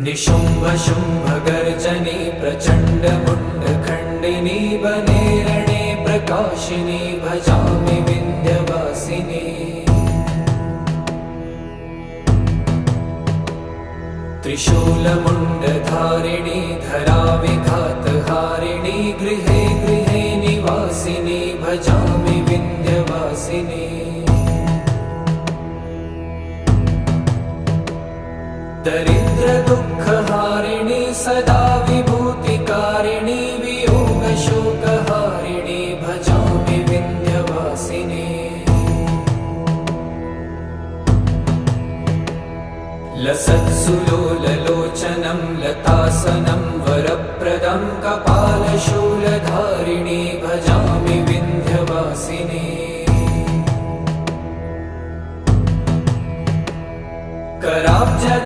निशुम्भ शुम्भ गर्जनी प्रचण्ड मुण्डखण्डिनी वने रणे प्रकाशिनी भजामि विन्ध्यवासिनी। त्रिशूलमुण्डधारिणी धराविघातहारिणी गृहे गृहे निवासिनी भजामि विन्ध्यवासिनी। दरिद्र दुःखहारिणी सदा विभूतिकारिणी वियोगशोकहारिणी भजामि विन्ध्यवासिनी। लसत्सुलोललोचनं लतासनं वरप्रदं कपालशूलधारिणी भजामि विन्ध्यवासिनी। कराब्ज